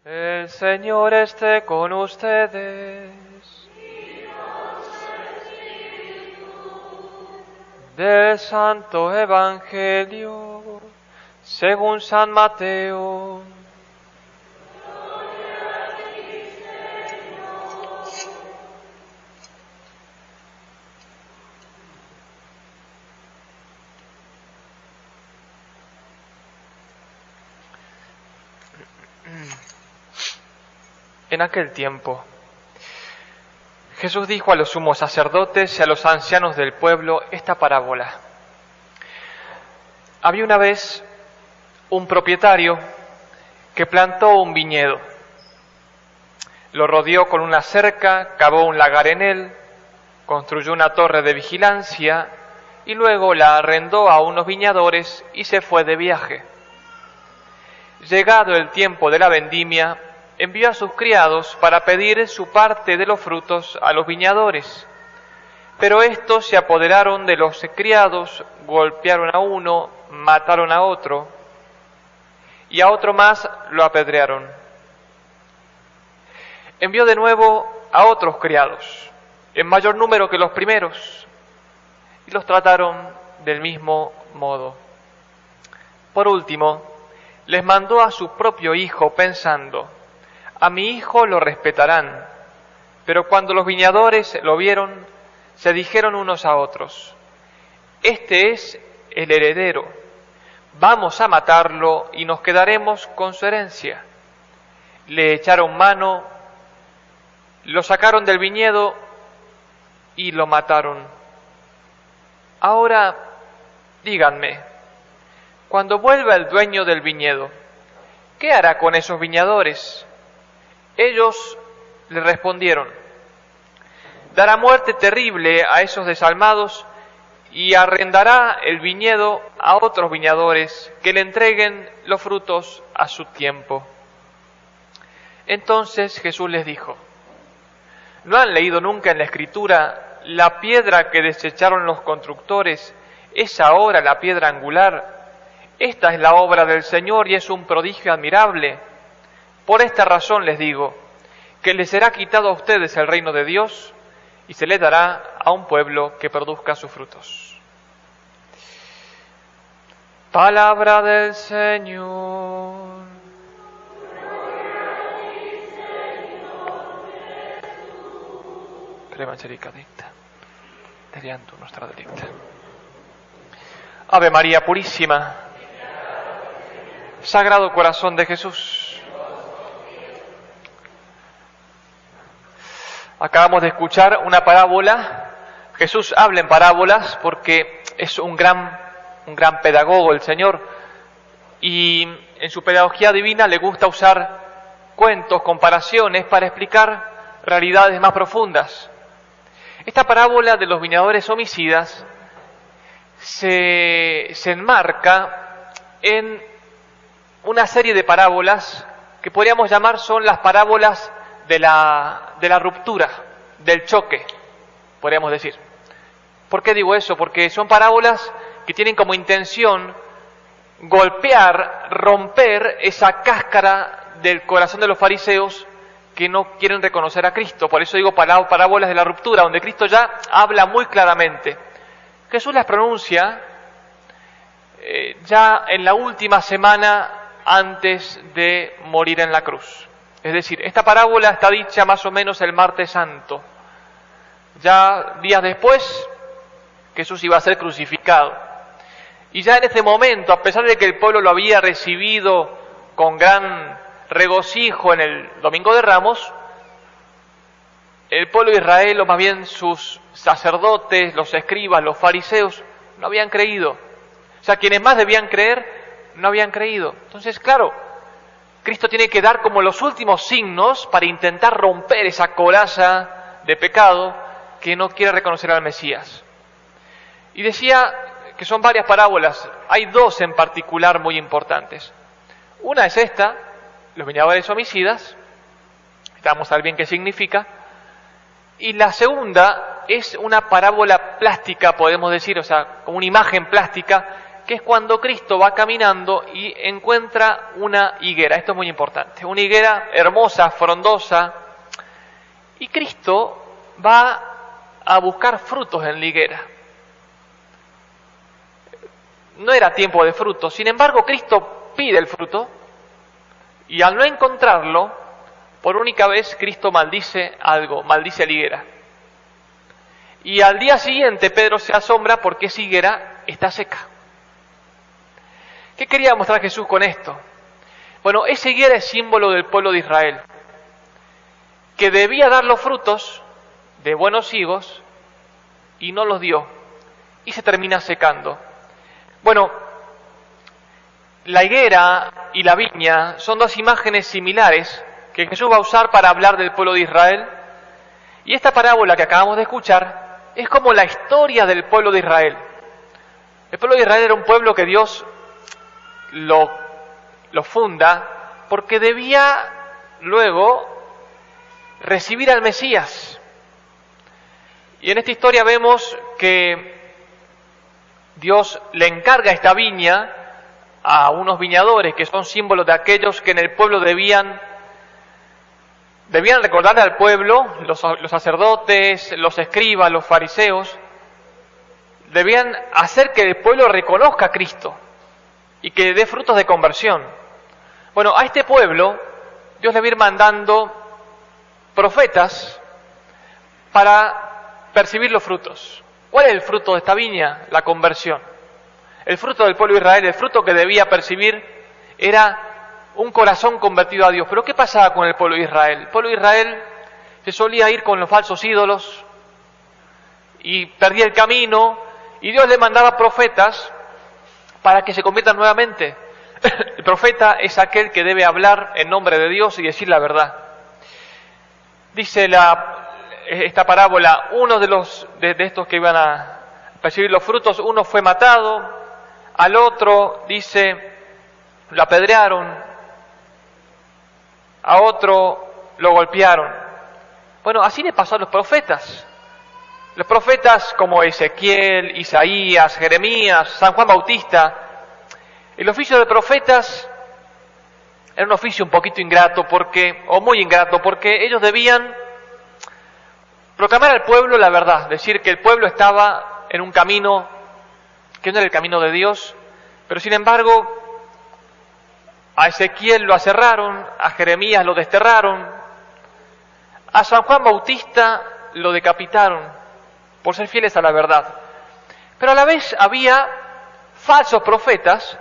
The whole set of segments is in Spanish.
El Señor esté con ustedes. Del Santo Evangelio según San Mateo. En aquel tiempo, Jesús dijo a los sumos sacerdotes y a los ancianos del pueblo esta parábola. Había una vez un propietario que plantó un viñedo. Lo rodeó con una cerca, cavó un lagar en él, construyó una torre de vigilancia y luego la arrendó a unos viñadores y se fue de viaje. Llegado el tiempo de la vendimia, envió a sus criados para pedir su parte de los frutos a los viñadores. Pero estos se apoderaron de los criados, golpearon a uno, mataron a otro, y a otro más lo apedrearon. Envió de nuevo a otros criados, en mayor número que los primeros, y los trataron del mismo modo. Por último, les mandó a su propio hijo pensando: a mi hijo lo respetarán. Pero cuando los viñadores lo vieron, se dijeron unos a otros: este es el heredero, vamos a matarlo y nos quedaremos con su herencia. Le echaron mano, lo sacaron del viñedo y lo mataron. Ahora, díganme, cuando vuelva el dueño del viñedo, ¿qué hará con esos viñadores? Ellos le respondieron: dará muerte terrible a esos desalmados y arrendará el viñedo a otros viñadores que le entreguen los frutos a su tiempo. Entonces Jesús les dijo: ¿no han leído nunca en la Escritura: la piedra que desecharon los constructores es ahora la piedra angular? Esta es la obra del Señor y es un prodigio admirable. Por esta razón les digo que les será quitado a ustedes el reino de Dios y se les dará a un pueblo que produzca sus frutos. Palabra del Señor. Crema dicta, delianto nuestra delicta. Ave María Purísima, Sagrado Corazón de Jesús. Acabamos de escuchar una parábola. Jesús habla en parábolas porque es un gran pedagogo el Señor, y en su pedagogía divina le gusta usar cuentos, comparaciones para explicar realidades más profundas. Esta parábola de los viñadores homicidas se enmarca en una serie de parábolas que podríamos llamar son las parábolas de la ruptura, del choque, podríamos decir. ¿Por qué digo eso? Porque son parábolas que tienen como intención golpear, romper esa cáscara del corazón de los fariseos que no quieren reconocer a Cristo. Por eso digo parábolas de la ruptura, donde Cristo ya habla muy claramente. Jesús las pronuncia ya en la última semana antes de morir en la cruz. Es decir, esta parábola está dicha más o menos el martes santo. Ya días después, Jesús iba a ser crucificado. Y ya en este momento, a pesar de que el pueblo lo había recibido con gran regocijo en el Domingo de Ramos, el pueblo de Israel, o más bien sus sacerdotes, los escribas, los fariseos, no habían creído. O sea, quienes más debían creer, no habían creído. Entonces, claro, Cristo tiene que dar como los últimos signos para intentar romper esa coraza de pecado que no quiere reconocer al Mesías. Y decía que son varias parábolas, hay dos en particular muy importantes. Una es esta, los viñadores homicidas, vamos a ver bien qué significa. Y la segunda es una parábola plástica, podemos decir, o sea, como una imagen plástica que es cuando Cristo va caminando y encuentra una higuera. Esto es muy importante, una higuera hermosa, frondosa, y Cristo va a buscar frutos en la higuera. No era tiempo de frutos, sin embargo Cristo pide el fruto, y al no encontrarlo, por única vez Cristo maldice algo, maldice la higuera. Y al día siguiente Pedro se asombra porque esa higuera está seca. ¿Qué quería mostrar Jesús con esto? Bueno, esa higuera es símbolo del pueblo de Israel, que debía dar los frutos de buenos higos y no los dio, y se termina secando. Bueno, la higuera y la viña son dos imágenes similares que Jesús va a usar para hablar del pueblo de Israel, y esta parábola que acabamos de escuchar es como la historia del pueblo de Israel. El pueblo de Israel era un pueblo que Dios lo funda porque debía luego recibir al Mesías. Y en esta historia vemos que Dios le encarga esta viña a unos viñadores que son símbolos de aquellos que en el pueblo debían recordarle al pueblo, los sacerdotes, los escribas, los fariseos, debían hacer que el pueblo reconozca a Cristo y que dé frutos de conversión. Bueno, a este pueblo Dios le va a ir mandando profetas para percibir los frutos. ¿Cuál es el fruto de esta viña? La conversión. El fruto del pueblo de Israel, el fruto que debía percibir era un corazón convertido a Dios. Pero ¿qué pasaba con el pueblo de Israel? El pueblo de Israel se solía ir con los falsos ídolos y perdía el camino, y Dios le mandaba profetas para que se conviertan nuevamente. El profeta es aquel que debe hablar en nombre de Dios y decir la verdad. Dice esta parábola, uno de estos que iban a percibir los frutos, uno fue matado, al otro, dice, lo apedrearon, a otro lo golpearon. Bueno, así le pasó a los profetas. Los profetas como Ezequiel, Isaías, Jeremías, San Juan Bautista. El oficio de profetas era un oficio un poquito ingrato, muy ingrato, porque ellos debían proclamar al pueblo la verdad, decir que el pueblo estaba en un camino que no era el camino de Dios, pero sin embargo a Ezequiel lo aserraron, a Jeremías lo desterraron, a San Juan Bautista lo decapitaron por ser fieles a la verdad. Pero a la vez había falsos profetas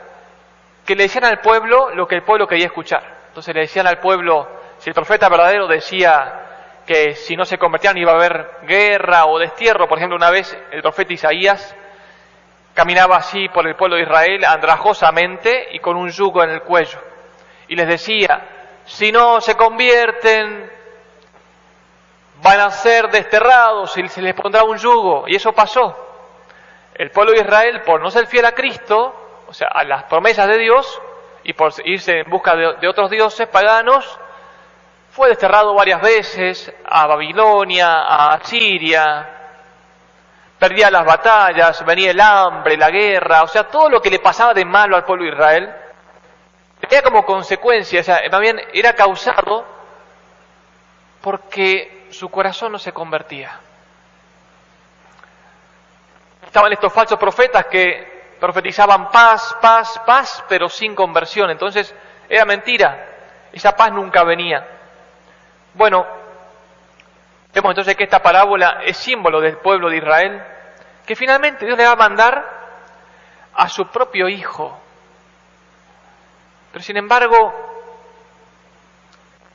que le decían al pueblo lo que el pueblo quería escuchar. Entonces le decían al pueblo, si el profeta verdadero decía que si no se convertían iba a haber guerra o destierro. Por ejemplo, una vez el profeta Isaías caminaba así por el pueblo de Israel andrajosamente y con un yugo en el cuello. Y les decía, si no se convierten, van a ser desterrados y se les pondrá un yugo. Y eso pasó. El pueblo de Israel, por no ser fiel a Cristo, o sea, a las promesas de Dios, y por irse en busca de otros dioses paganos, fue desterrado varias veces a Babilonia, a Siria, perdía las batallas, venía el hambre, la guerra, o sea, todo lo que le pasaba de malo al pueblo de Israel, tenía como consecuencia, o sea, más bien era causado porque su corazón no se convertía. Estaban estos falsos profetas que profetizaban paz, paz, paz, pero sin conversión. Entonces, era mentira. Esa paz nunca venía. Bueno, vemos entonces que esta parábola es símbolo del pueblo de Israel, que finalmente Dios le va a mandar a su propio hijo. Pero sin embargo,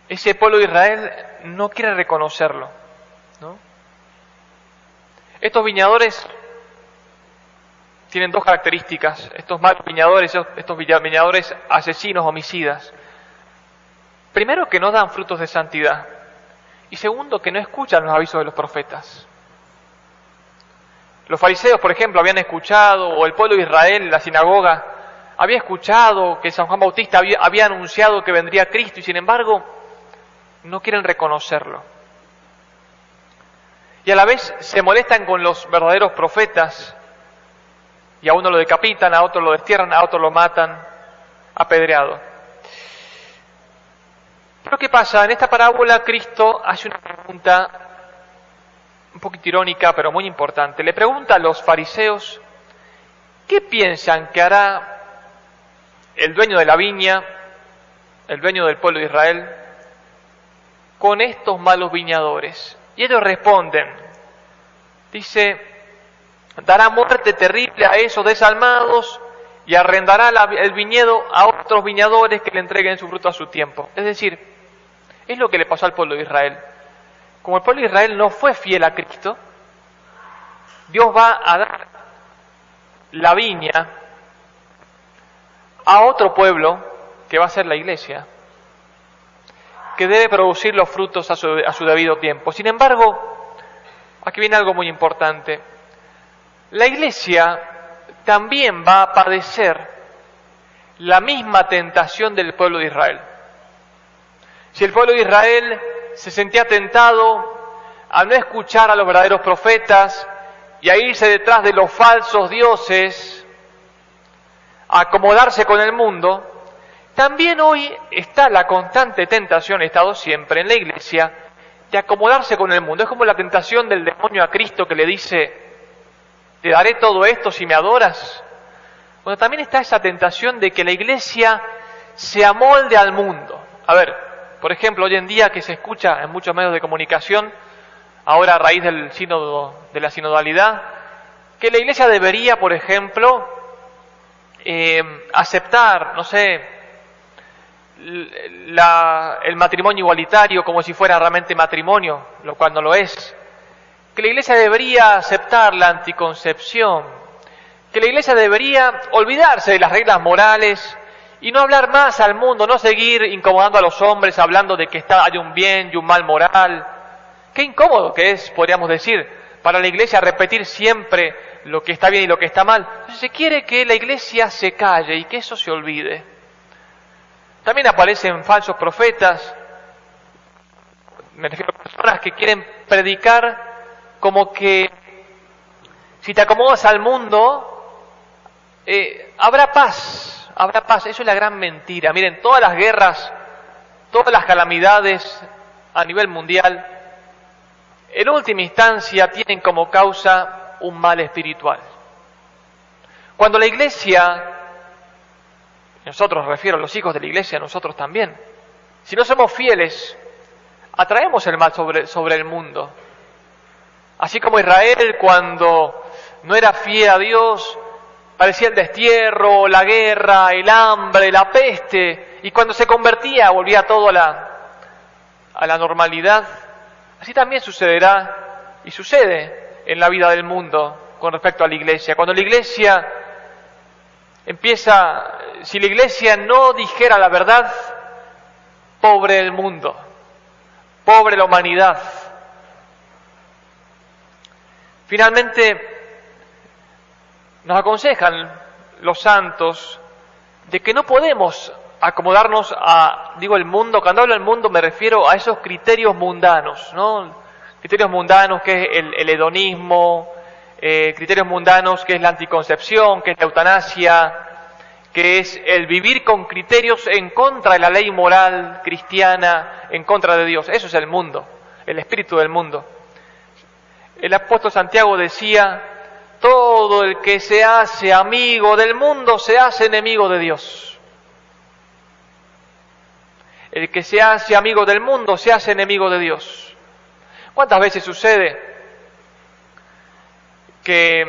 ese pueblo de Israel no quiere reconocerlo, ¿no? Estos viñadores tienen dos características, estos malos viñadores, estos viñadores asesinos, homicidas. Primero, que no dan frutos de santidad. Y segundo, que no escuchan los avisos de los profetas. Los fariseos, por ejemplo, habían escuchado, o el pueblo de Israel, en la sinagoga, había escuchado que San Juan Bautista había anunciado que vendría Cristo, y sin embargo, no quieren reconocerlo. Y a la vez se molestan con los verdaderos profetas, y a uno lo decapitan, a otro lo destierran, a otro lo matan, apedreado. Pero ¿qué pasa? En esta parábola Cristo hace una pregunta un poquito irónica, pero muy importante. Le pregunta a los fariseos, ¿qué piensan que hará el dueño de la viña, el dueño del pueblo de Israel, con estos malos viñadores? Y ellos responden, dice, dará muerte terrible a esos desalmados y arrendará el viñedo a otros viñadores que le entreguen su fruto a su tiempo. Es decir, es lo que le pasó al pueblo de Israel. Como el pueblo de Israel no fue fiel a Cristo, Dios va a dar la viña a otro pueblo, que va a ser la iglesia, que debe producir los frutos a su debido tiempo. Sin embargo, aquí viene algo muy importante. La iglesia también va a padecer la misma tentación del pueblo de Israel. Si el pueblo de Israel se sentía tentado a no escuchar a los verdaderos profetas y a irse detrás de los falsos dioses, a acomodarse con el mundo, también hoy está la constante tentación, ha estado siempre en la iglesia, de acomodarse con el mundo. Es como la tentación del demonio a Cristo que le dice, te daré todo esto si me adoras. Bueno, también está esa tentación de que la iglesia se amolde al mundo. A ver, por ejemplo, hoy en día que se escucha en muchos medios de comunicación, ahora a raíz del sínodo, de la sinodalidad, que la iglesia debería, por ejemplo, aceptar, no sé, el matrimonio igualitario como si fuera realmente matrimonio, lo cual no lo es. Que la iglesia debería aceptar la anticoncepción, que la iglesia debería olvidarse de las reglas morales y no hablar más al mundo, no seguir incomodando a los hombres hablando de que hay un bien y un mal moral. Qué incómodo que es, podríamos decir, para la iglesia repetir siempre lo que está bien y lo que está mal. Entonces se quiere que la iglesia se calle y que eso se olvide. También aparecen falsos profetas, me refiero a personas que quieren predicar como que si te acomodas al mundo, habrá paz. Habrá paz. Eso es la gran mentira. Miren, todas las guerras, todas las calamidades a nivel mundial, en última instancia tienen como causa un mal espiritual. Cuando la iglesia, nosotros, refiero a los hijos de la iglesia, nosotros también, si no somos fieles, atraemos el mal sobre el mundo. Así como Israel, cuando no era fiel a Dios, parecía el destierro, la guerra, el hambre, la peste, y cuando se convertía volvía todo a la normalidad. Así también sucederá y sucede en la vida del mundo con respecto a la iglesia. Cuando la iglesia empieza, si la iglesia no dijera la verdad, pobre el mundo, pobre la humanidad. Finalmente, nos aconsejan los santos de que no podemos acomodarnos el mundo. Cuando hablo del mundo me refiero a esos criterios mundanos, ¿no? Criterios mundanos que es el hedonismo, criterios mundanos que es la anticoncepción, que es la eutanasia, que es el vivir con criterios en contra de la ley moral cristiana, en contra de Dios. Eso es el mundo, el espíritu del mundo. El apóstol Santiago decía, todo el que se hace amigo del mundo se hace enemigo de Dios. El que se hace amigo del mundo se hace enemigo de Dios. ¿Cuántas veces sucede que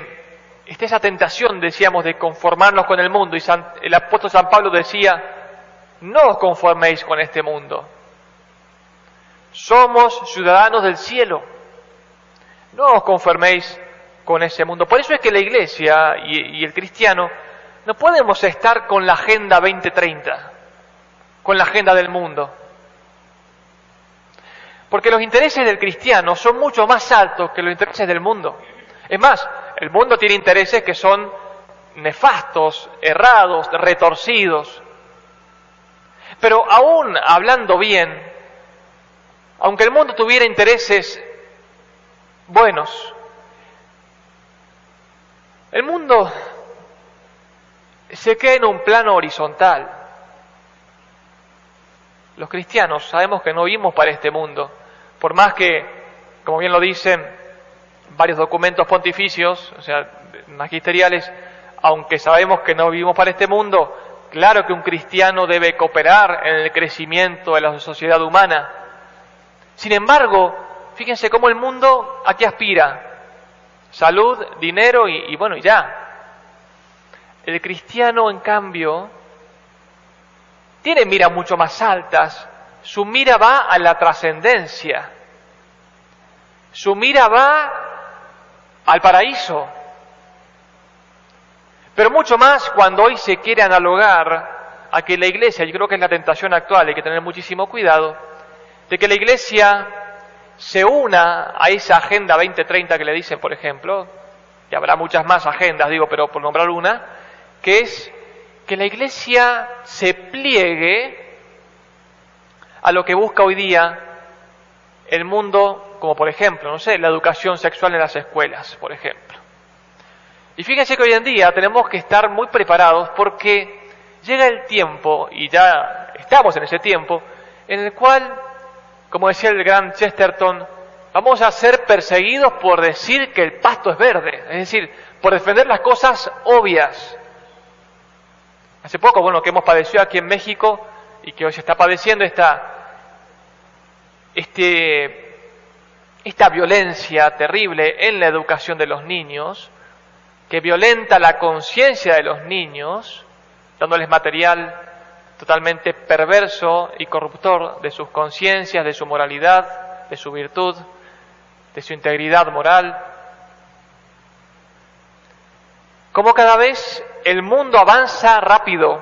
esté esa tentación, decíamos, de conformarnos con el mundo? Y el apóstol San Pablo decía, no os conforméis con este mundo. Somos ciudadanos del cielo. No os conforméis con ese mundo. Por eso es que la iglesia y el cristiano no podemos estar con la Agenda 2030, con la agenda del mundo. Porque los intereses del cristiano son mucho más altos que los intereses del mundo. Es más, el mundo tiene intereses que son nefastos, errados, retorcidos. Pero aún hablando bien, aunque el mundo tuviera intereses buenos, el mundo se queda en un plano horizontal. Los cristianos sabemos que no vivimos para este mundo, por más que, como bien lo dicen varios documentos pontificios, o sea, magisteriales, aunque sabemos que no vivimos para este mundo, claro que un cristiano debe cooperar en el crecimiento de la sociedad humana. Sin embargo, fíjense cómo el mundo a qué aspira: salud, dinero y bueno, y ya. El cristiano, en cambio, tiene miras mucho más altas. Su mira va a la trascendencia. Su mira va al paraíso. Pero mucho más cuando hoy se quiere analogar a que la Iglesia, yo creo que es la tentación actual, hay que tener muchísimo cuidado, de que la Iglesia se una a esa Agenda 2030 que le dicen, por ejemplo, y habrá muchas más agendas, digo, pero por nombrar una, que es que la Iglesia se pliegue a lo que busca hoy día el mundo, como por ejemplo, no sé, la educación sexual en las escuelas, por ejemplo. Y fíjense que hoy en día tenemos que estar muy preparados porque llega el tiempo, y ya estamos en ese tiempo, en el cual, como decía el gran Chesterton, vamos a ser perseguidos por decir que el pasto es verde, es decir, por defender las cosas obvias. Hace poco, bueno, que hemos padecido aquí en México y que hoy se está padeciendo esta violencia terrible en la educación de los niños, que violenta la conciencia de los niños, dándoles material totalmente perverso y corruptor de sus conciencias, de su moralidad, de su virtud, de su integridad moral. Como cada vez el mundo avanza rápido,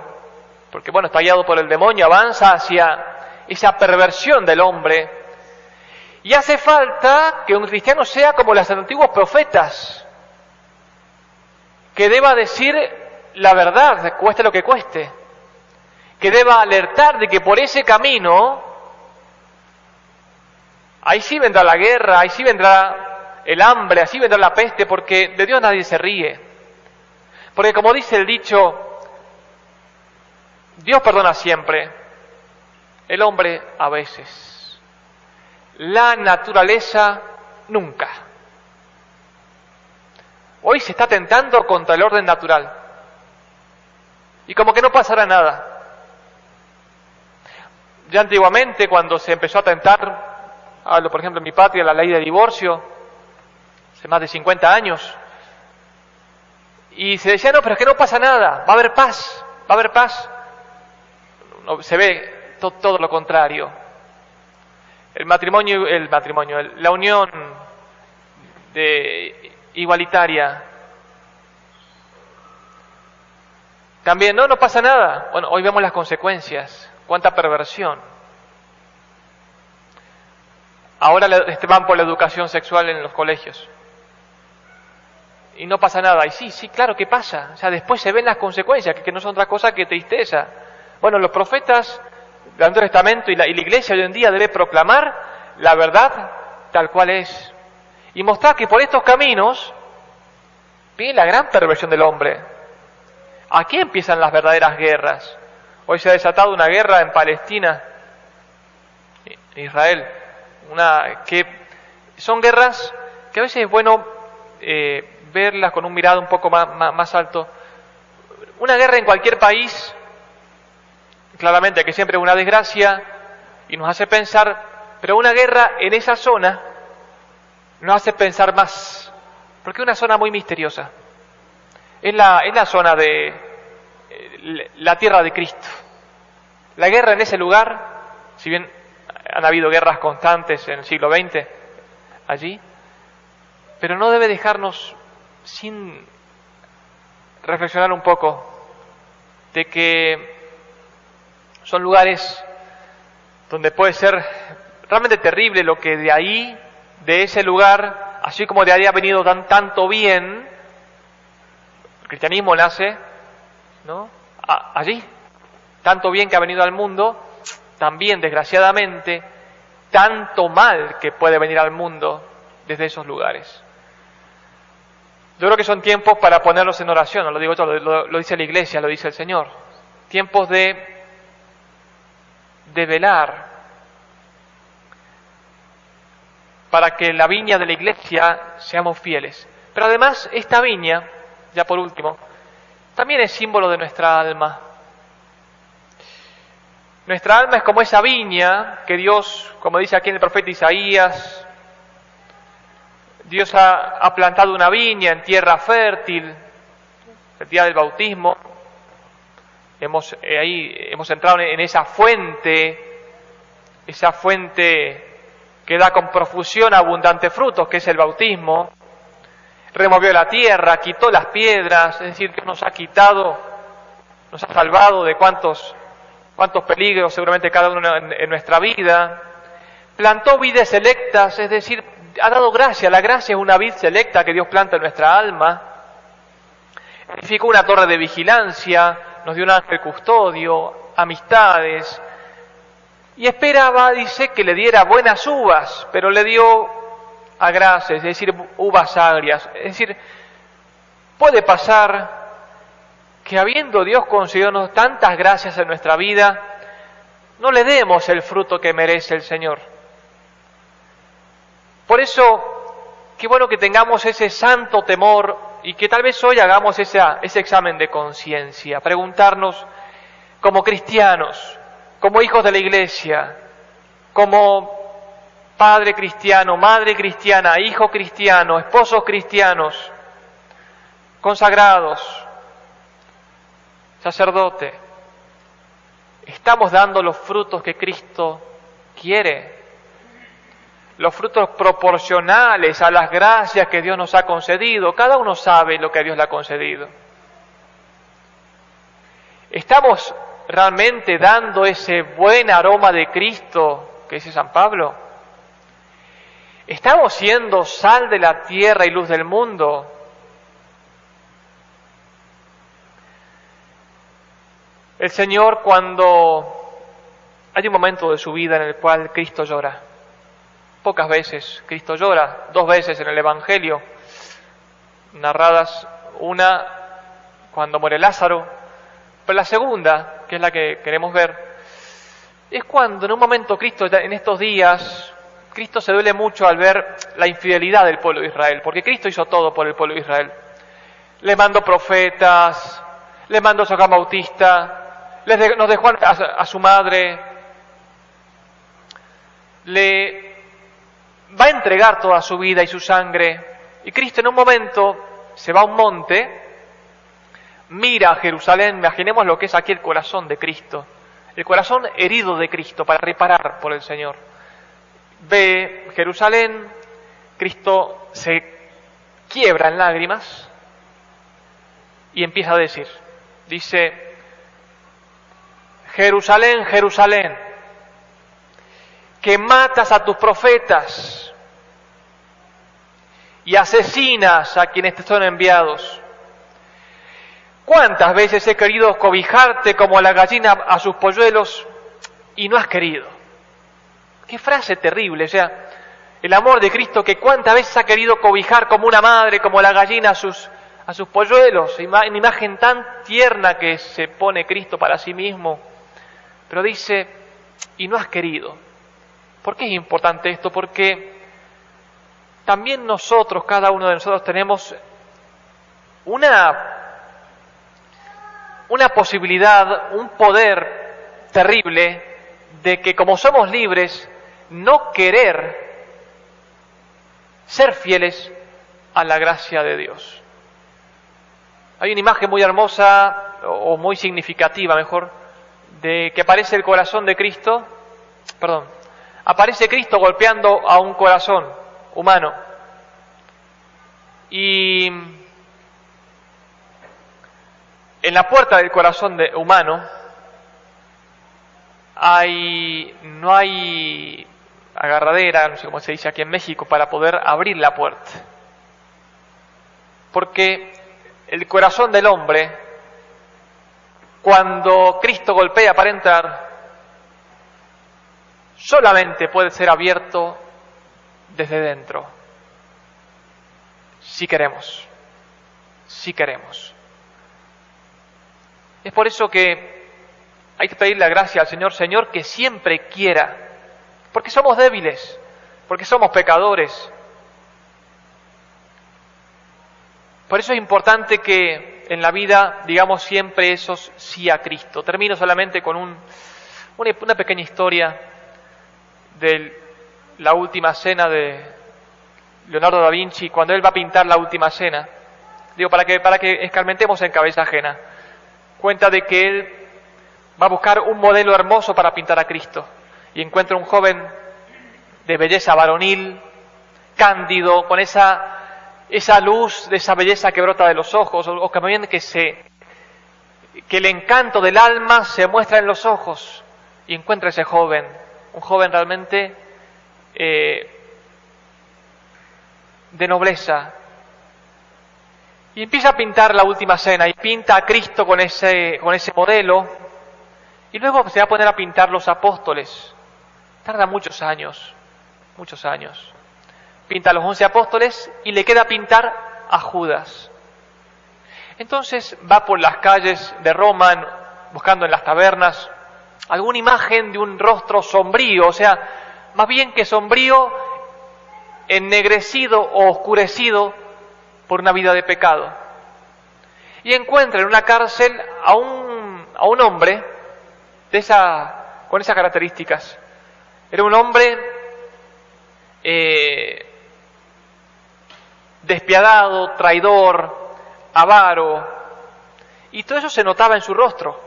porque bueno, está guiado por el demonio, avanza hacia esa perversión del hombre, y hace falta que un cristiano sea como los antiguos profetas, que deba decir la verdad, cueste lo que cueste, que deba alertar de que por ese camino, ahí sí vendrá la guerra, ahí sí vendrá el hambre, así vendrá la peste, porque de Dios nadie se ríe. Porque como dice el dicho, Dios perdona siempre, el hombre a veces, la naturaleza nunca. Hoy se está atentando contra el orden natural y como que no pasará nada. Ya antiguamente, cuando se empezó a atentar, hablo por ejemplo en mi patria, la ley de divorcio, hace más de 50 años, y se decía, no, pero es que no pasa nada, va a haber paz, va a haber paz. No, se ve todo lo contrario. La unión igualitaria. También, no pasa nada. Bueno, hoy vemos las consecuencias. Cuánta perversión. Ahora van por la educación sexual en los colegios. Y no pasa nada. Y sí, claro que pasa. O sea, después se ven las consecuencias, que no son otra cosa que tristeza. Bueno, los profetas del Antiguo Testamento y la Iglesia hoy en día debe proclamar la verdad tal cual es. Y mostrar que por estos caminos viene la gran perversión del hombre. Aquí empiezan las verdaderas guerras. Hoy se ha desatado una guerra en Palestina, en Israel. Que son guerras que a veces es bueno verlas con un mirado un poco más alto. Una guerra en cualquier país, claramente que siempre es una desgracia y nos hace pensar, pero una guerra en esa zona nos hace pensar más, porque es una zona muy misteriosa. Es la zona de la tierra de Cristo. La guerra en ese lugar, si bien han habido guerras constantes en el siglo XX allí, pero no debe dejarnos sin reflexionar un poco de que son lugares donde puede ser realmente terrible lo que de ese lugar, así como de ahí ha venido tanto bien. El cristianismo nace, ¿no?, allí. Tanto bien que ha venido al mundo, también desgraciadamente, tanto mal que puede venir al mundo desde esos lugares. Yo creo que son tiempos para ponerlos en oración, no lo digo yo, lo dice la Iglesia, lo dice el Señor. Tiempos de velar, para que la viña de la Iglesia seamos fieles. Pero además, esta viña, ya por último, también es símbolo de nuestra alma. Nuestra alma es como esa viña que Dios, como dice aquí en el profeta Isaías, Dios ha plantado una viña en tierra fértil, el día del bautismo. Hemos entrado en esa fuente que da con profusión abundante frutos, que es el bautismo. Removió la tierra, quitó las piedras, es decir, que nos ha salvado de cuántos peligros seguramente cada uno en nuestra vida. Plantó vides selectas, es decir, ha dado gracia. La gracia es una vid selecta que Dios planta en nuestra alma. Edificó una torre de vigilancia, nos dio un ángel custodio, amistades. Y esperaba, dice, que le diera buenas uvas, pero le dio agraces, es decir, uvas agrias. Es decir, puede pasar que habiendo Dios concedido tantas gracias en nuestra vida, no le demos el fruto que merece el Señor. Por eso, qué bueno que tengamos ese santo temor y que tal vez hoy hagamos ese examen de conciencia, preguntarnos como cristianos, como hijos de la Iglesia, como padre cristiano, madre cristiana, hijo cristiano, esposos cristianos, consagrados, sacerdote, ¿estamos dando los frutos que Cristo quiere? Los frutos proporcionales a las gracias que Dios nos ha concedido. Cada uno sabe lo que Dios le ha concedido. ¿Estamos realmente dando ese buen aroma de Cristo que dice San Pablo? ¿Estamos siendo sal de la tierra y luz del mundo? El Señor, cuando hay un momento de su vida en el cual Cristo llora, pocas veces Cristo llora, 2 veces en el Evangelio, narradas, una cuando muere Lázaro, pero la segunda, que es la que queremos ver, es cuando en un momento Cristo, en estos días, Cristo se duele mucho al ver la infidelidad del pueblo de Israel, porque Cristo hizo todo por el pueblo de Israel. Le mandó profetas, le mandó a San Juan Bautista, nos dejó a su madre, le va a entregar toda su vida y su sangre, y Cristo en un momento se va a un monte, mira a Jerusalén, imaginemos lo que es aquí el corazón de Cristo, el corazón herido de Cristo para reparar por el Señor. Ve Jerusalén, Cristo se quiebra en lágrimas y empieza a dice, Jerusalén, Jerusalén, que matas a tus profetas y asesinas a quienes te son enviados. ¿Cuántas veces he querido cobijarte como la gallina a sus polluelos y no has querido? Qué frase terrible, o sea, el amor de Cristo que cuántas veces ha querido cobijar como una madre, como la gallina a sus polluelos, una imagen tan tierna que se pone Cristo para sí mismo. Pero dice, y no has querido. ¿Por qué es importante esto? Porque también nosotros, cada uno de nosotros, tenemos una posibilidad, un poder terrible de que como somos libres, no querer ser fieles a la gracia de Dios. Hay una imagen muy hermosa, o muy significativa mejor, de que aparece el corazón de Cristo, aparece Cristo golpeando a un corazón humano. Y en la puerta del corazón humano no hay agarradera, no sé cómo se dice aquí en México, para poder abrir la puerta. Porque el corazón del hombre, cuando Cristo golpea para entrar, solamente puede ser abierto desde dentro, si queremos. si queremos. Es por eso que hay que pedirle la gracia al Señor, Señor, que siempre quiera, porque somos débiles, porque somos pecadores. Por eso es importante que en la vida digamos siempre esos sí a Cristo. Termino solamente con una pequeña historia de la última cena de Leonardo da Vinci, cuando él va a pintar la última cena. Digo, para que escarmentemos en cabeza ajena. Cuenta de que él va a buscar un modelo hermoso para pintar a Cristo y encuentra un joven de belleza varonil, cándido, con esa luz de esa belleza que brota de los ojos, o que bien que el encanto del alma se muestra en los ojos, y encuentra ese joven, un joven realmente de nobleza, y empieza a pintar la última cena, y pinta a Cristo con ese modelo, y luego se va a poner a pintar los apóstoles. Tarda muchos años. Pinta a los 11 apóstoles y le queda pintar a Judas. Entonces va por las calles de Roma, buscando en las tabernas alguna imagen de un rostro sombrío, o sea, más bien que sombrío, ennegrecido o oscurecido por una vida de pecado. Y encuentra en una cárcel a un hombre con esas características. Era un hombre despiadado, traidor, avaro, y todo eso se notaba en su rostro.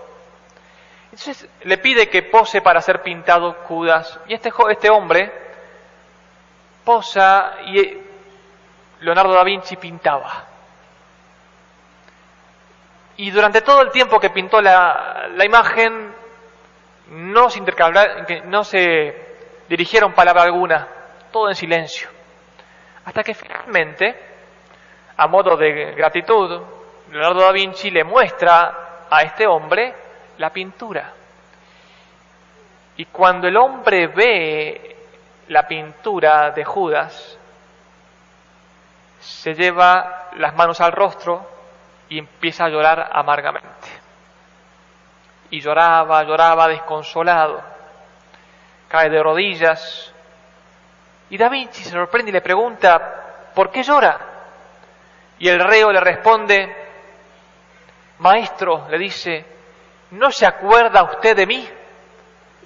Entonces le pide que pose para ser pintado Judas, y este hombre posa y Leonardo da Vinci pintaba. Y durante todo el tiempo que pintó la imagen, no se dirigieron palabra alguna, todo en silencio. Hasta que finalmente, a modo de gratitud, Leonardo da Vinci le muestra a este hombre la pintura. Y cuando el hombre ve la pintura de Judas, se lleva las manos al rostro y empieza a llorar amargamente. Y lloraba desconsolado. Cae de rodillas. Y Da Vinci se sorprende y le pregunta, ¿por qué llora? Y el reo le responde, maestro, le dice, ¿no se acuerda usted de mí?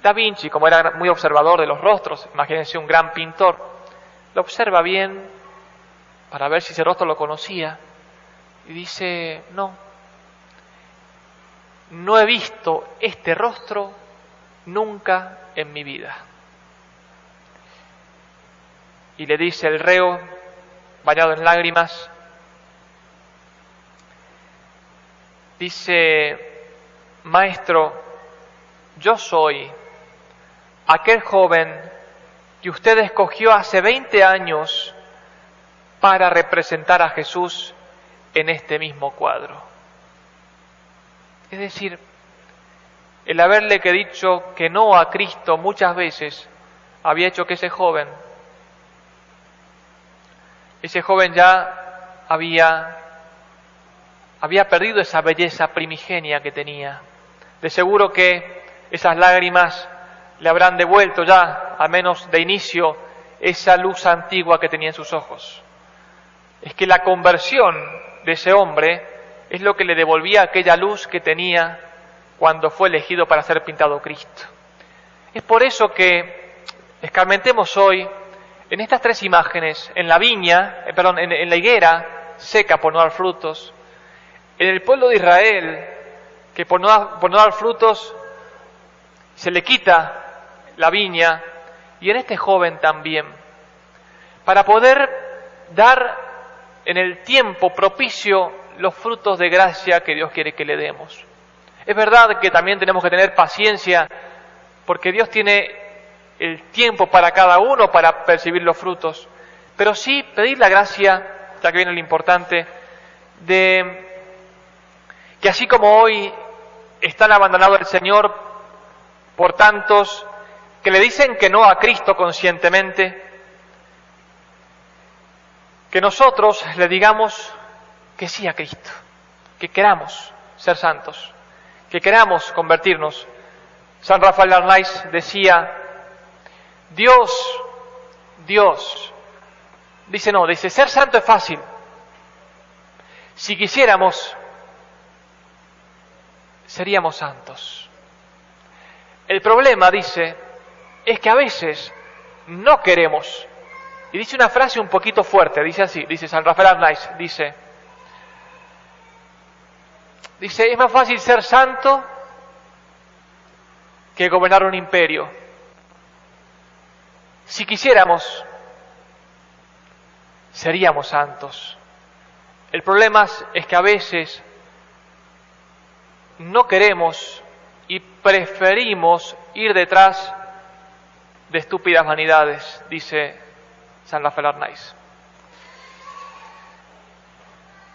Da Vinci, como era muy observador de los rostros, imagínense un gran pintor, lo observa bien para ver si ese rostro lo conocía y dice, no he visto este rostro nunca en mi vida. Y le dice el reo, bañado en lágrimas, dice, maestro, yo soy aquel joven que usted escogió hace 20 años para representar a Jesús en este mismo cuadro. Es decir, el haberle dicho que no a Cristo muchas veces había hecho que ese joven ya había perdido esa belleza primigenia que tenía. De seguro que esas lágrimas le habrán devuelto ya, al menos de inicio, esa luz antigua que tenía en sus ojos. Es que la conversión de ese hombre es lo que le devolvía aquella luz que tenía cuando fue elegido para ser pintado Cristo. Es por eso que escarmentemos hoy en estas tres imágenes, en la en la higuera seca por no dar frutos, en el pueblo de Israel, que por no dar frutos se le quita la viña, y en este joven también, para poder dar en el tiempo propicio los frutos de gracia que Dios quiere que le demos. Es verdad que también tenemos que tener paciencia, porque Dios tiene el tiempo para cada uno para percibir los frutos, pero sí pedir la gracia, ya que viene lo importante, de que así como hoy están abandonados del Señor por tantos que le dicen que no a Cristo conscientemente, que nosotros le digamos que sí a Cristo, que queramos ser santos, que queramos convertirnos. San Rafael Arnaiz decía, Dios, dice, ser santo es fácil. Si quisiéramos, seríamos santos. El problema, dice, es que a veces no queremos. Y dice una frase un poquito fuerte, dice así, dice San Rafael Arnaiz, dice, es más fácil ser santo que gobernar un imperio. Si quisiéramos, seríamos santos. El problema es que a veces no queremos y preferimos ir detrás de estúpidas vanidades, dice San Rafael Arnaiz.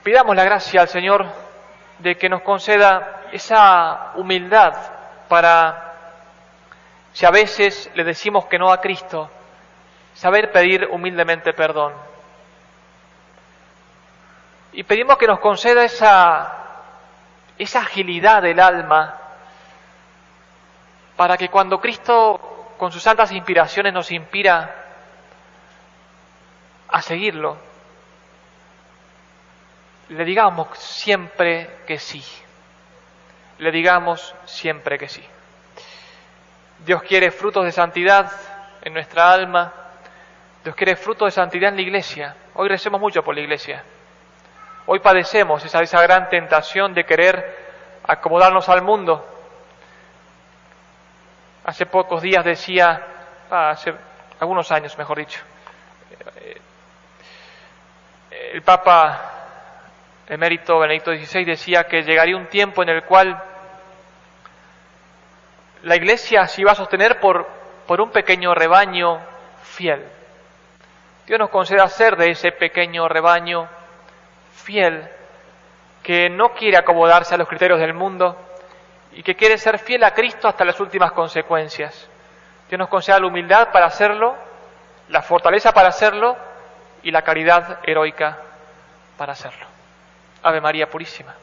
Pidamos la gracia al Señor de que nos conceda esa humildad para, si a veces le decimos que no a Cristo, saber pedir humildemente perdón. Y pedimos que nos conceda esa agilidad del alma para que cuando Cristo con sus santas inspiraciones nos inspira a seguirlo, le digamos siempre que sí. Le digamos siempre que sí. Dios quiere frutos de santidad en nuestra alma. Dios quiere frutos de santidad en la Iglesia. Hoy recemos mucho por la Iglesia. Hoy padecemos esa gran tentación de querer acomodarnos al mundo. Hace pocos días decía, hace algunos años mejor dicho, el Papa emérito Benedicto XVI decía que llegaría un tiempo en el cual la Iglesia se iba a sostener por un pequeño rebaño fiel. Dios nos conceda ser de ese pequeño rebaño fiel que no quiere acomodarse a los criterios del mundo y que quiere ser fiel a Cristo hasta las últimas consecuencias. Dios nos conceda la humildad para hacerlo, la fortaleza para hacerlo y la caridad heroica para hacerlo. Ave María Purísima.